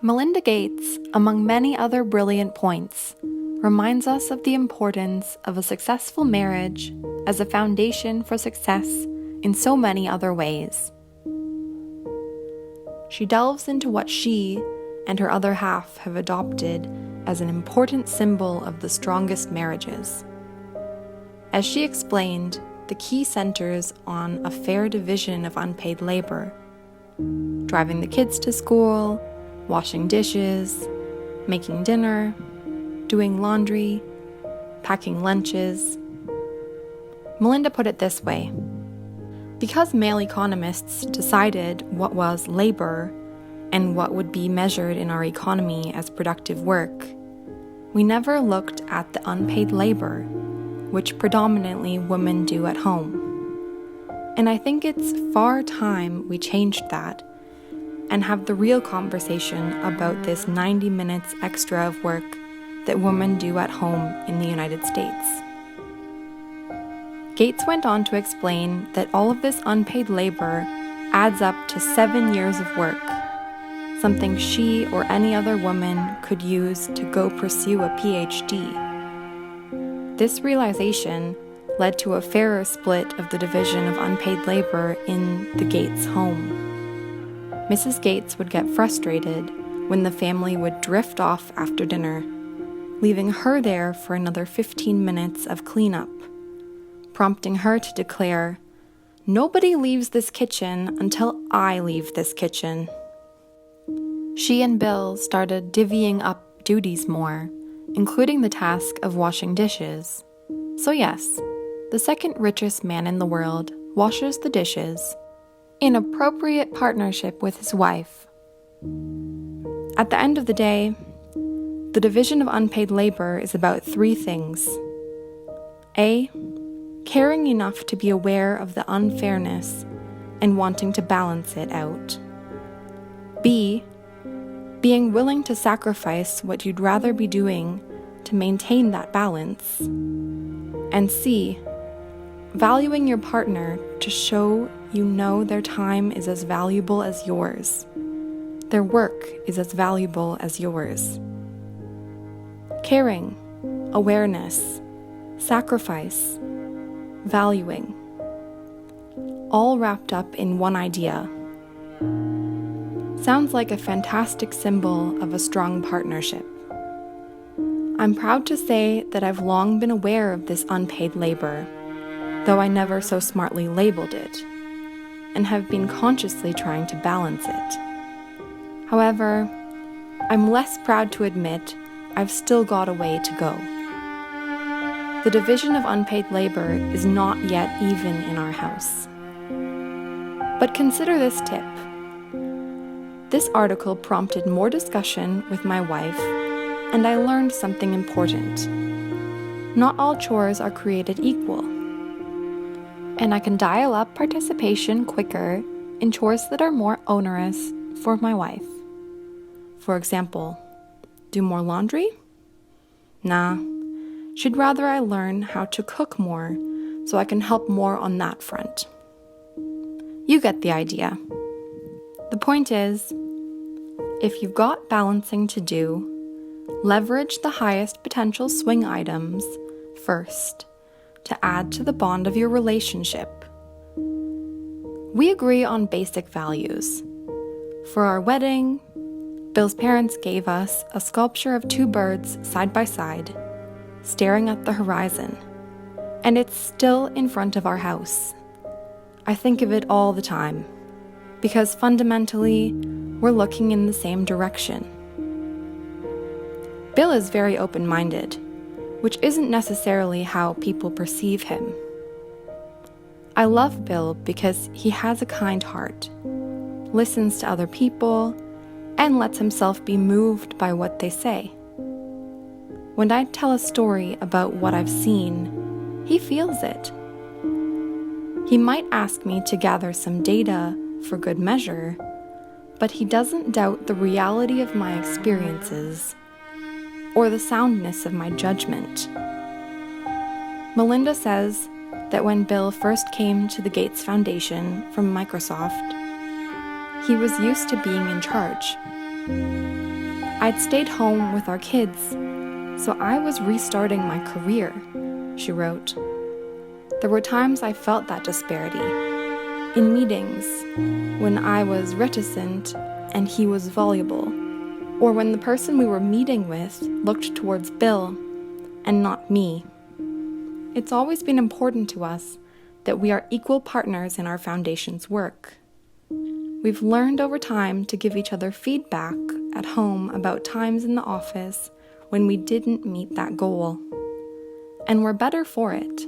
Melinda Gates, among many other brilliant points, reminds us of the importance of a successful marriage as a foundation for success in so many other ways. She delves into what she and her other half have adopted as an important symbol of the strongest marriages. As she explained, the key centers on a fair division of unpaid labor, driving the kids to school, washing dishes, making dinner, doing laundry, packing lunches. Melinda put it this way: because male economists decided what was labor and what would be measured in our economy as productive work, we never looked at the unpaid labor, which predominantly women do at home. And I think it's far time we changed that and have the real conversation about this 90 minutes extra of work that women do at home in the United States. Gates went on to explain that all of this unpaid labor adds up to 7 years of work, something she or any other woman could use to go pursue a PhD. This realization led to a fairer split of the division of unpaid labor in the Gates home. Mrs. Gates would get frustrated when the family would drift off after dinner, leaving her there for another 15 minutes of cleanup, prompting her to declare, "Nobody leaves this kitchen until I leave this kitchen." She and Bill started divvying up duties more, including the task of washing dishes. So yes, the second richest man in the world washes the dishes in appropriate partnership with his wife. At the end of the day, the division of unpaid labor is about 3 things. A, caring enough to be aware of the unfairness and wanting to balance it out. B, being willing to sacrifice what you'd rather be doing to maintain that balance. And C, valuing your partner to show you know their time is as valuable as yours. Their work is as valuable as yours. Caring, awareness, sacrifice, valuing, all wrapped up in one idea. Sounds like a fantastic symbol of a strong partnership. I'm proud to say that I've long been aware of this unpaid labor, though I never so smartly labeled it, and have been consciously trying to balance it. However, I'm less proud to admit I've still got a way to go. The division of unpaid labor is not yet even in our house. But consider this tip. This article prompted more discussion with my wife, and I learned something important. Not all chores are created equal, and I can dial up participation quicker in chores that are more onerous for my wife. For example, do more laundry? Nah, she'd rather I learn how to cook more so I can help more on that front. You get the idea. The point is, if you've got balancing to do, leverage the highest potential swing items first to add to the bond of your relationship. We agree on basic values. For our wedding, Bill's parents gave us a sculpture of 2 birds side by side, staring at the horizon, and it's still in front of our house. I think of it all the time, because fundamentally, we're looking in the same direction. Bill is very open-minded, which isn't necessarily how people perceive him. I love Bill because he has a kind heart, listens to other people, and lets himself be moved by what they say. When I tell a story about what I've seen, he feels it. He might ask me to gather some data for good measure, but he doesn't doubt the reality of my experiences or the soundness of my judgment. Melinda says that when Bill first came to the Gates Foundation from Microsoft, he was used to being in charge. I'd stayed home with our kids, so I was restarting my career, she wrote. There were times I felt that disparity. In meetings, when I was reticent and he was voluble, or when the person we were meeting with looked towards Bill and not me. It's always been important to us that we are equal partners in our foundation's work. We've learned over time to give each other feedback at home about times in the office when we didn't meet that goal. And we're better for it.